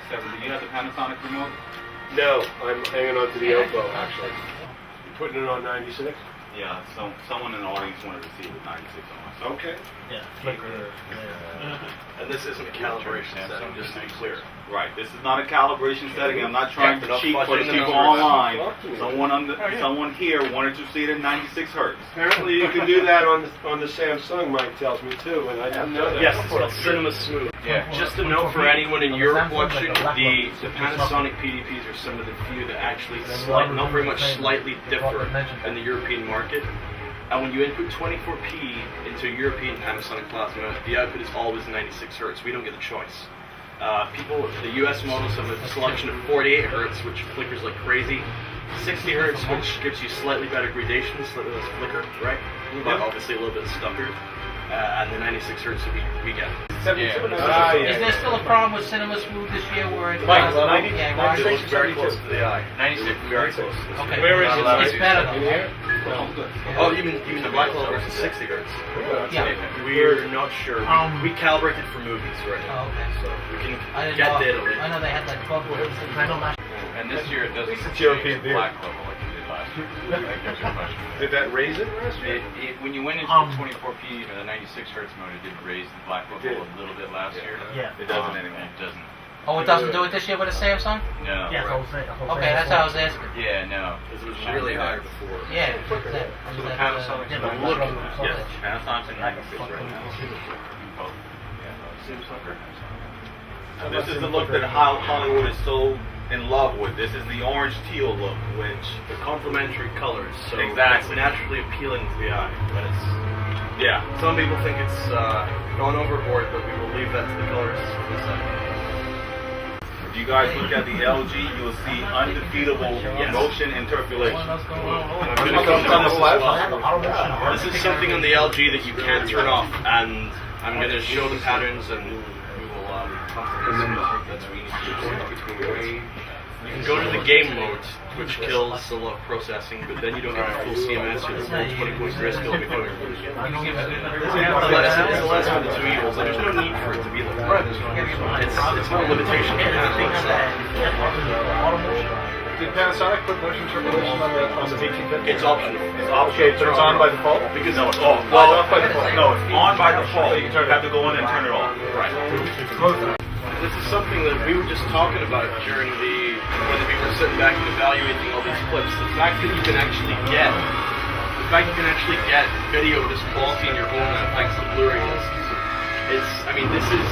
97. Do you have the Panasonic remote? No, I'm hanging on to the elbow, actually. You putting it on 96? Yeah, someone in the audience wanted to see it with 96 on. Okay. Yeah, flicker. And this isn't a calibration setting, just to be clear. Right, this is not a calibration setting. I'm not trying to cheat for the fudging the people numbers. online. Someone here wanted to see it at 96 hertz. Apparently you can do that on the Samsung, Mike tells me, too, and I didn't know that. Yes, it's called Cinema Smooth. Yeah. Just a note for anyone in Europe watching, the Panasonic PDPs are some of the few that actually not very much slightly differ in the European market. And when you input 24p into a European Panasonic plasma, the output is always 96 hertz. We don't get a choice. The US models have a selection of 48 hertz, which flickers like crazy. 60 hertz, which gives you slightly better gradation, slightly less flicker, right? But obviously a little bit stuffer. And the 96 hertz that we get. Is there still a problem with Cinema Smooth this year where it's Mike, yeah, right? It looks very close to the eye. 96, Very close. Okay. Where is it? It's better though, right? Oh, even the black level versus 60 hertz. Yeah. We're not sure. We calibrated for movies right now, Oh, okay. so we can I didn't get know. data later. I know they had that bubble. And this year it doesn't It's change European the black level like it did last year. That gives you a question. Did that raise it last year? When you went into the 24p or the 96 hertz mode, it did raise the black level did. a little bit last year. Yeah. It doesn't anymore. It doesn't. Oh, it doesn't do it this year with a Samsung? No. Okay, that's how I was asking. Yeah, no. It was really high before. Yeah. So the Panasonic yes, Panasonic's at 96 right now. Both. Seems like Now, this is the look that Hollywood is so in love with. This is the orange teal look, which the complementary colors, so Exactly. it's naturally appealing to the eye. But it's yeah. some people think it's gone overboard, but we will leave that to the colors for a second. If you guys look at the LG, you'll see undefeatable motion interpolation. I'm going to come to this as well. This is something on the LG that you can't turn off, and I'm going to show the patterns, and we will come to this. You can go to the game mode, which kills a lot of processing, but then you don't get the full CMS or the full 20-point grayscale before it. It's the less of the two evils, and there's no need for it to be like that. It's more limitations than anything. Did Panasonic put motion interpolation on the BT50? It's optional. Okay, so it's on by default? Because No, it's it's off. off by default. No, it's on by default. You have to go in and turn it off. Right. This is something that we were just talking about during when we were sitting back and evaluating all these clips. The fact that you can actually get video of this quality in your home now thanks to Blu-ray discs. This is,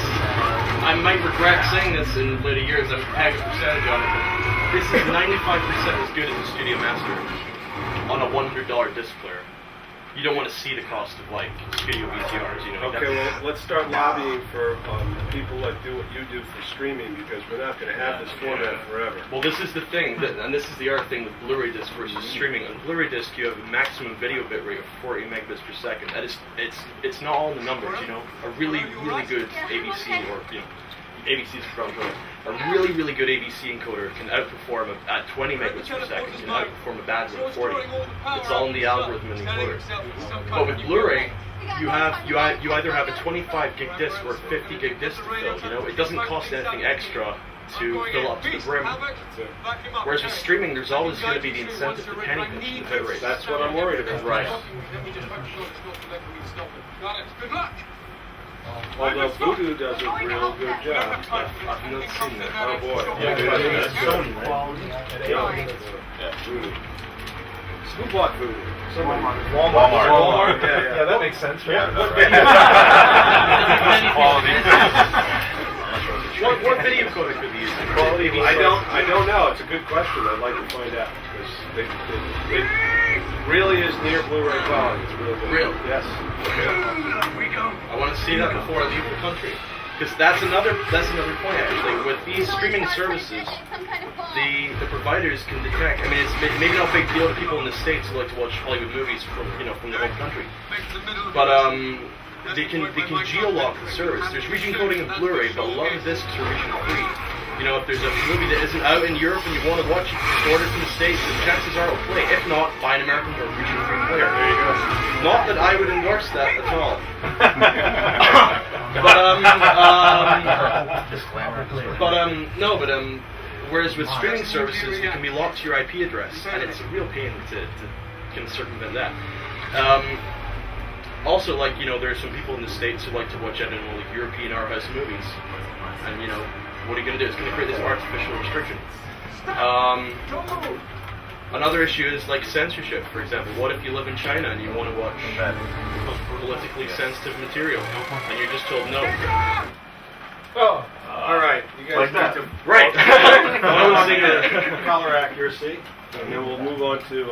I might regret saying this in later years, I'm paying a percentage on it, but this is 95% as good as a Studio Master on a $100 disc player. You don't want to see the cost of like studio VCRs, you know. Okay, well, let's start lobbying for people that do what you do for streaming, because we're not going to have this format forever. Well, this is the thing, and this is the other thing with Blu-ray disc versus streaming. On Blu-ray disc, you have a maximum video bitrate of 40 megabits per second. That is, it's not all in the numbers, you know. A really good ABC, or ABC is from a really good ABC encoder can outperform at 20 megabits per second, can outperform a bad one at 40. It's all in the algorithm in the encoder. But with Blu-ray, you either have a 25 gig disc or a 50 gig disc to fill. You know, it doesn't cost anything extra to fill up to the brim. Whereas with streaming, there's always going to be the incentive to penny pinch the bitrate. That's what I'm worried about. Right. Although Voodoo does a real good job. I've not seen that. Oh boy. Yeah, Sony, Voodoo. Who bought Voodoo? Walmart. Yeah, that makes sense. Yeah. What video coder could be used? I don't know. It's a good question. I'd like to find out, because it really is near Blu-ray quality. It's really good. Real? Yes. I want to see that before I leave the country. Because that's another point actually. With these streaming services, the providers can detect. I mean, it's maybe not a big deal to people in the States who like to watch Hollywood movies from their home country, but they can geo-lock the service. There's region coding in Blu-ray, but a lot of discs are region free. You know, if there's a movie that isn't out in Europe and you want to watch it, just order it from the States, and chances are it'll play. If not, buy an American or region free player. There you go. Not that I would endorse that at all. Whereas with streaming services, you can be locked to your IP address, and it's a real pain to kind of circumvent that. Also, like, you know, there are some people in the States who like to watch, I don't know, like European art house movies, and, you know, what are you going to do? It's going to create this artificial restriction. Another issue is like censorship, for example. What if you live in China and you want to watch politically sensitive material, and you're just told no? Oh, all right. You guys need to Right. color accuracy, and then we'll move on to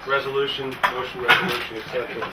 resolution, motion resolution, etc.